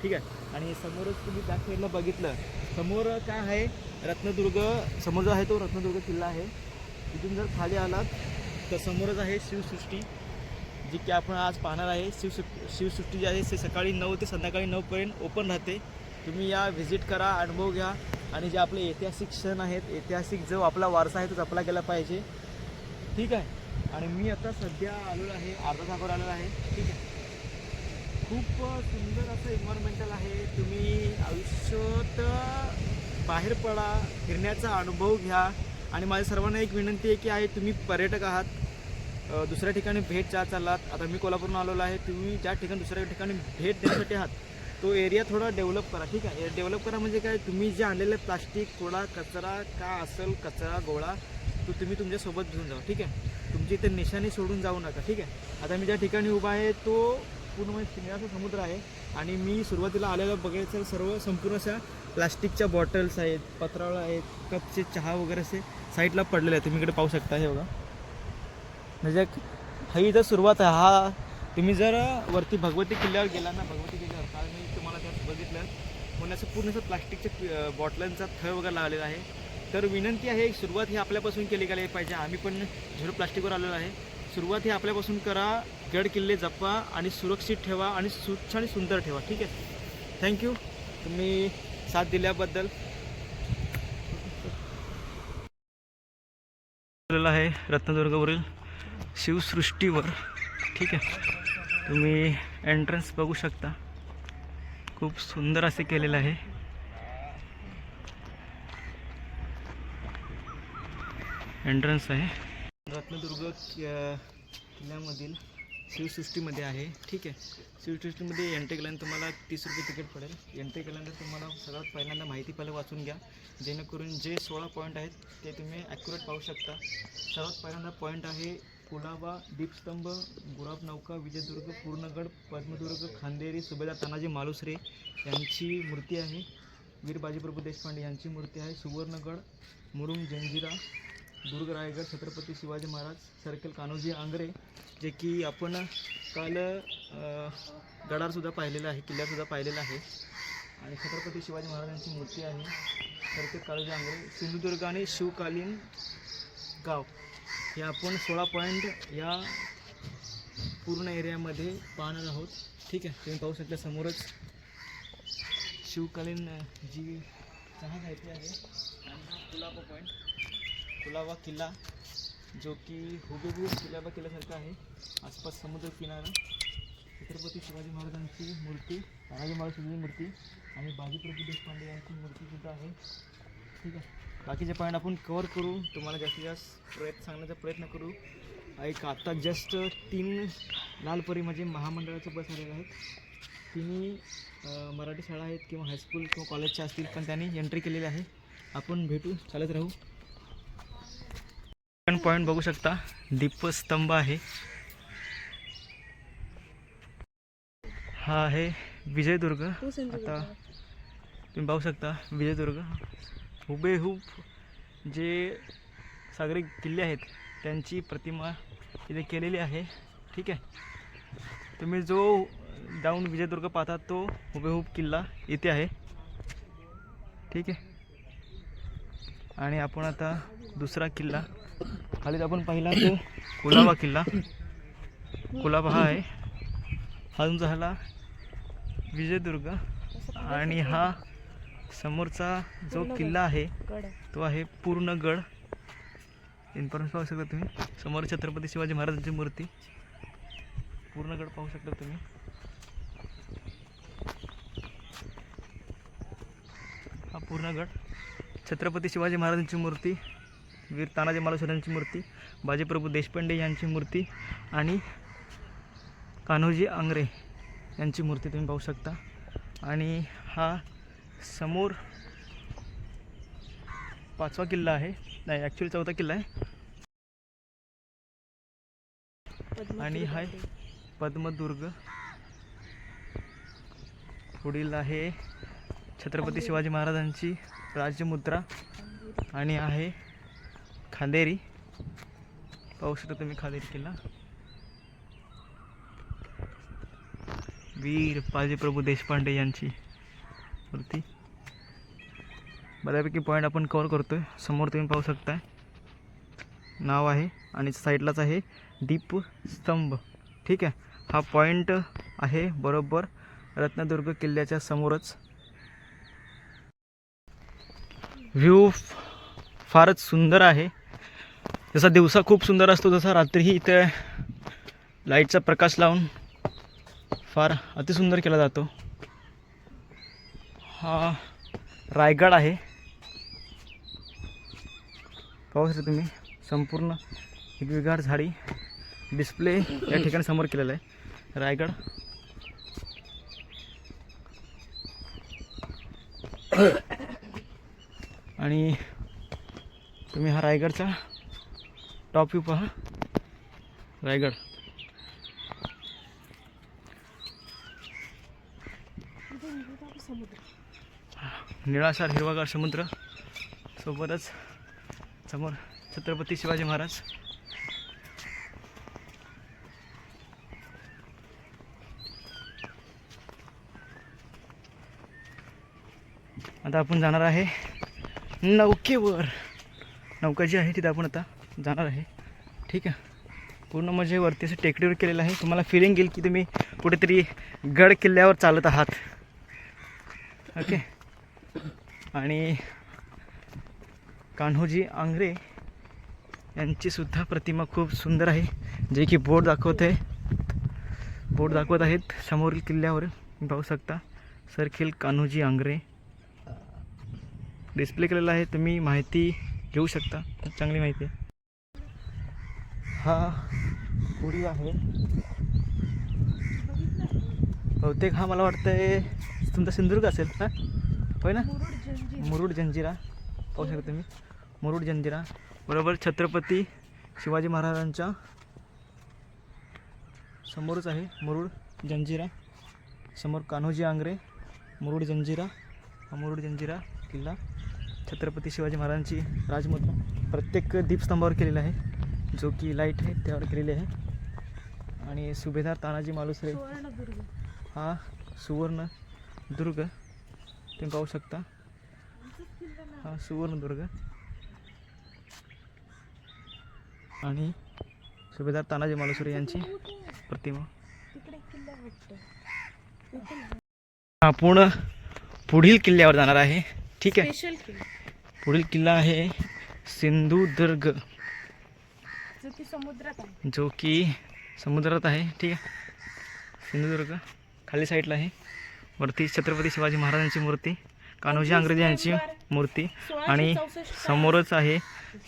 ठीक आहे, आणि समोरच तुम्ही बॅक साईडला बघितलं, समोर काय आहे रत्नदुर्ग, समोर जो आहे तो रत्नदुर्ग किल्ला आहे. तिथून जर खाली आलात तर समोरच आहे शिवसृष्टी, जी की आपण आज पाहणार आहे. शिवसृष्टी जी आहे ते सकाळी 9 ते संध्याकाळी 9पर्यंत ओपन राहते. तुम्ही या व्हिजिट करा, अनुभव घ्या, आणि जे आपले ऐतिहासिक क्षण आहेत, ऐतिहासिक जो आपला वारसा आहे तो जपला गेला पाहिजे. ठीक आहे, आणि मी आता सध्या आलेलो आहे अर्धा तासावर आलेलो आहे. ठीक आहे, खूप सुंदर असं एन्व्हायरमेंटल आहे. तुम्ही आयुष्यात बाहेर पडा, फिरण्याचा अनुभव घ्या. आणि माझ्या सर्वांना एक विनंती आहे की तुम्ही पर्यटक आहात, दुसऱ्या ठिकाणी भेट चाललात. आता मी कोल्हापूरून आलेलो आहे, तुम्ही ज्या ठिकाणी दुसऱ्या ठिकाणी भेट देण्यासाठी आहात तो एरिया थोडा डेव्हलप करा. ठीक आहे, डेव्हलप करा म्हणजे काय, तुम्ही जे आणलेलं प्लास्टिक, थोडा कचरा का असेल, कचरा गोळा तो तुम्ही तुमच्यासोबत घेऊन जा. ठीक आहे, तुमची इथे निशाणी सोडून जाऊ नका. ठीक आहे, आता मी ज्या ठिकाणी उभा आहे तो पूर्ण म्हणजे निळासा समुद्र आहे. आणि मी सुरुवातीला आलेलं बघायचं सर्व संपूर्ण अशा प्लास्टिकच्या बॉटल्स आहेत, पत्रावळ आहेत, कपचे चहा वगैरे असे साईडला पडलेले आहेत. तुम्ही इकडे पाहू शकता, हे बघा, म्हणजे ही जर सुरुवात आहे. हा तुम्ही जर वरती भगवती किल्ल्यावर गेला ना, भगवती किल्ल्यावर काल मी तुम्हाला त्यात बघितलं, म्हणून असं पूर्ण असं प्लास्टिकच्या बॉटलांचा थळ वगैरे लावलेला आहे. तर विनंती आहे, सुरुवात ही आपल्यापासून केली गेली पाहिजे. आम्ही पण झिरो प्लास्टिकवर आलेलो आहे. सुरुवात ही आपल्यापासून करा, गड किल्ले जपा आणि सुरक्षित ठेवा आणि स्वच्छ आणि सुंदर ठेवा. ठीक आहे, थँक्यू तुम्ही साथ दिल्याबद्दल. आहे रत्नदुर्गवरील शिवसृष्टीवर. ठीक आहे, तुम्ही एंट्रन्स बघू शकता, खूप सुंदर असे केलेलं आहे. एंट्रन्स आहे रत्नदुर्ग किल्ल्यामधील शिवसृष्टीमध्ये आहे. ठीक आहे, शिवसृष्टीमध्ये एंट्री केल्यानंतर तुम्हाला 30 रुपये तिकीट पडेल. एंट्री केल्यानंतर तुम्हाला सगळ्यात पहिल्यांदा माहिती पहिलं वाचून घ्या, जेणेकरून जे 16 पॉईंट आहेत ते तुम्ही ॲक्युरेट पाहू शकता. सर्वात पहिल्यांदा पॉईंट आहे कुलाबा, दीपस्तंभ, गुलाब नौका, विजयदुर्ग, पूर्णगड, पद्मदुर्ग, खांदेरी, सुभेदार तानाजी मालुसरे यांची मूर्ती आहे. वीर बाजीप्रभू देशपांडे यांची मूर्ती आहे. सुवर्णगड, मुरुम, जंजिरा, दुर्ग, रायगड, छत्रपती शिवाजी महाराज सर्कल, कान्होजी आंग्रे, जे की आपण काल गडारसुद्धा पाहिलेलं आहे, किल्ल्यासुद्धा पाहिलेलं आहे. आणि छत्रपती शिवाजी महाराजांची मूर्ती आहे. सर्कल कान्होजी आंग्रे, सिंधुदुर्ग आणि शिवकालीन गाव, हे आपण 16 पॉईंट या पूर्ण एरियामध्ये पाहणार आहोत. ठीक आहे, तुम्ही पाहू शकता समोरच शिवकालीन जी जहाज आहे ते आहे. आणि कुलाबा पॉईंट, कुलाबा किल्ला, जो की हुबेहूब कुलाबा किल्ल्यासारखा आहे. आसपास समुद्र किनारा, छत्रपती शिवाजी महाराजांची मूर्ती, तानाजी महाराजांची मूर्ती आणि बाजीप्रभू देशपांडे यांची मूर्तीसुद्धा आहे. ठीक आहे, बाकीचे पॉईंट आपण कवर करू, तुम्हाला जास्तीत जास्त सांगण्याचा प्रयत्न करू. एक आत्ता जस्ट 3 लालपरी म्हणजे महामंडळाच्या बस आलेल्या आहेत. तिन्ही मराठी शाळा आहेत किंवा हायस्कूल किंवा कॉलेजच्या असतील, पण त्यांनी एंट्री केलेली आहे. आपण भेटू, चालत राहू. पॉईंट बघू शकता, दीपस्तंभ आहे. हा आहे विजयदुर्ग. आता तुम्ही पाहू शकता विजयदुर्ग हुबेहूब जे सागरी किल्ले आहेत त्यांची प्रतिमा इथे केलेली आहे. ठीक आहे, तुम्ही जो जाऊन विजयदुर्ग पाहता तो हुबेहूब किल्ला इथे आहे. ठीक आहे, आणि आपण आता दुसरा किल्ला खाली आपण पाहिला तो कुलाबा किल्ला. कुलाबा हा आहे, हा तुमचा झाला विजयदुर्ग. आणि हा समोरचा जो किल्ला आहे तो आहे पूर्णगड. इन्फॉर्मेशन पाहू शकता तुम्ही, समोर छत्रपती शिवाजी महाराजांची मूर्ती, पूर्णगड पाहू शकता तुम्ही. हा पूर्णगड, छत्रपती शिवाजी महाराजांची मूर्ती, वीर तानाजी मालुसरे यांची मूर्ती, बाजीप्रभू देशपांडे यांची मूर्ती आणि कान्होजी आंग्रे यांची मूर्ती तुम्ही पाहू शकता. आणि हा समोर 5वा किल्ला आहे, नाही ॲक्च्युली 4था किल्ला आहे. आणि हा पद्मदुर्ग. पुढील आहे छत्रपती शिवाजी महाराजांची राजमुद्रा आणि आहे खांदेरी. पाहू शकता तुम्ही खांदेरी किल्ला. वीर बाजीप्रभू देशपांडे यांची मूर्ती. बऱ्यापैकी पॉईंट आपण कव्हर करतोय. समोर तुम्ही पाहू शकताय नाव आहे आणि साईडलाच आहे दीपस्तंभ. ठीक आहे, हा पॉईंट आहे बरोबर रत्नदुर्ग किल्ल्याच्या समोरच. व्ह्यू फारच सुंदर आहे. जसा दिवसा खूप सुंदर असतो तसा रात्रीही इथे लाईटचा प्रकाश लावून फार अतिसुंदर केला जातो. हा रायगड आहे. पाहू शकता तुम्ही संपूर्ण हिरवीगार झाडी डिस्प्ले या ठिकाणी समोर केलेला आहे. रायगड आणि तुम्ही हा रायगडचा टॉप व्ह्यू पहा. रायगड निळाशार हिरवागार समुद्र, सोबतच समोर छत्रपती शिवाजी महाराज. आता आपण जाणार आहे नौकेवर. नौका जी आहे तिथे आपण आता जाणार आहे. ठीक आहे, पूर्ण म्हणजे वरती असं टेकडीवर केलेलं आहे. तुम्हाला फिलिंग येईल की तुम्ही कुठेतरी गड किल्ल्यावर चालत आहात. ओके. आणि कान्होजी आंग्रे यांची सुद्धा प्रतिमा खूप सुंदर आहे, जे की बोर्ड दाखवत आहेत समोरील किल्ल्यावर. पाहू शकता सरखेल कान्होजी आंग्रे डिस्प्ले केलेला आहे. तुम्ही माहिती घेऊ शकता, चांगली माहिती आहे. हा पुढी आहे बहुतेक. हा मला वाटतंय तुमचा सिंधुदुर्ग असेल ना, होय ना. मुरुड जंजिरा पाहू शकता तुम्ही. मुरुड जंजिरा बरोबर छत्रपती शिवाजी महाराजांच्या समोरच आहे मुरुड जंजिरा. समोर कान्होजी आंग्रे, मुरुड जंजिरा. हा मुरुड जंजिरा किल्ला छत्रपती शिवाजी महाराजांची राजमुद्रा प्रत्येक दीपस्तंभावर केलेला आहे, जो की लाईट आहे त्यावर केलेली आहे. आणि सुभेदार तानाजी मालुसरे हा सुवर्णदुर्ग तुम्ही पाहू शकता. हा सुवर्णदुर्ग आणि सुभेदार तानाजी मालुसरे यांची प्रतिमा. आपण पुढील किल्ल्यावर जाणार आहे. ठीक आहे, स्पेशल किल्ला पुढील किल्ला आहे सिंधुदुर्ग, जो की समुद्रात आहे. ठीक आहे, सिंधुदुर्ग खाली साईडला आहे. वरती छत्रपती शिवाजी महाराजांची मूर्ती, कान्होजी आंग्रे यांची मूर्ती आणि समोरच आहे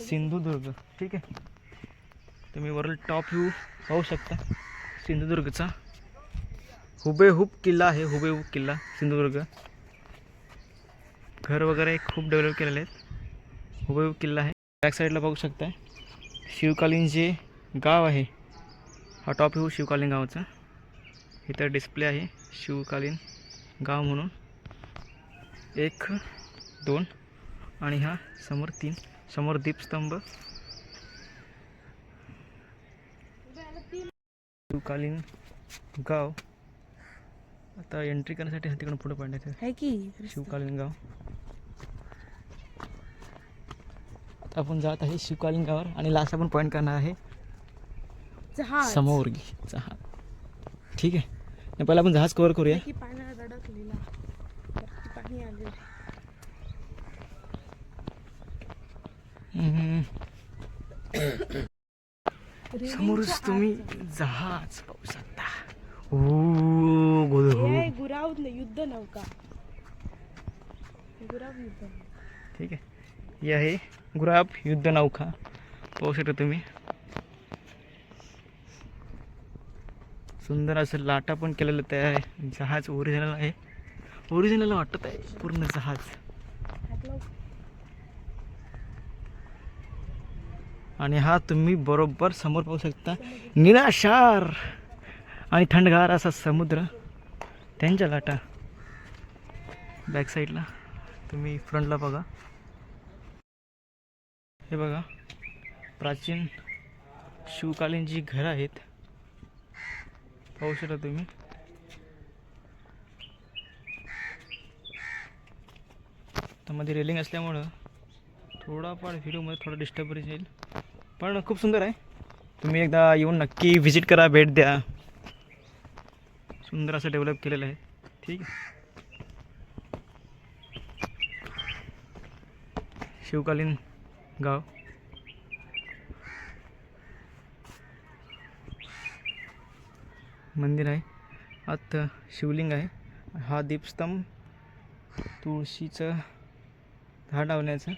सिंधुदुर्ग. ठीक आहे, तुम्ही वरील टॉप व्ह्यू पाहू शकता सिंधुदुर्गचा. हुबेहूब किल्ला आहे, हुबेहूब किल्ला सिंधुदुर्ग. घर वगैरे खूप डेव्हलप केलेले आहेत. हुबेहूब किल्ला आहे. बॅक साईडला पाहू शकता शिवकालीन जे गाव आहे, हा टॉप व्ह्यू शिवकालीन गावाचा. इथं डिस्प्ले आहे शिवकालीन गाव म्हणून. 1, 2 आणि हा समोर 3. समोर दीपस्तंभ. शिवकालीन गाव. आता एंट्री करण्यासाठी तिकडून पुढे पडण्याचं आहे की शिवकालीन गाव. आता आपण जात आहे शिवकालीन गावावर आणि लास्ट आपण पॉईंट करणार आहे जहाज. समोर जहाज. ठीक आहे, पहिला आपण जहाज कव्हर करूया. की पाण्यात अडकलेला वरती पाणी आलेलं. समोरच तुम्ही जहाज पाहू शकता. ओ गुराव युद्ध नौका. गुराव युद्ध. ठीक आहे, ही आहे गुराब युद्ध नौका. पाहू शकता तुम्ही. सुंदर असं लाटा पण केलेलं त्या आहे. जहाज ओरिजिनल आहे, ओरिजिनल वाटत आहे पूर्ण जहाज. आणि हा तुम्ही बरोबर समोर पाहू शकता निराशार आणि थंडगार असा समुद्र, त्यांच्या लाटा. बॅक साईडला तुम्ही फ्रंटला बघा, हे बघा प्राचीन शिवकालीन जी घरं आहेत पाहू शकता तुम्ही. त्यामध्ये रेलिंग असल्यामुळं थोडाफार व्हिडिओमध्ये थोडा डिस्टर्बन्स येईल, पण खूप सुंदर आहे. तुम्ही एकदा येऊन नक्की व्हिजिट करा, भेट द्या. सुंदर असं डेव्हलप केलेलं आहे. ठीक आहे. शिवकालीन गाव. मंदिर आहे, आत शिवलिंग आहे. हा दीपस्तंभ तुळशीचं झाड लावण्याचं.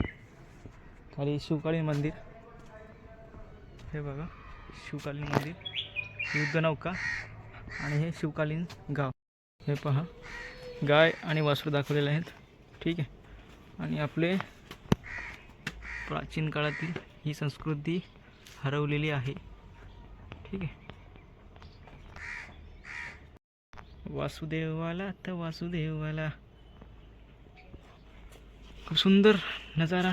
खाली शिवकालीन मंदिर, हे बघा शिवकालीन मंदिर, युद्धनौका आणि हे शिवकालीन गाव. हे पहा गाय आणि वासरू दाखवलेले आहेत. ठीक आहे. आणि आपले प्राचीन काळातील ही संस्कृती हरवलेली आहे. ठीक आहे. वासुदेवाला तर वासुदेवाला. खूप सुंदर नजारा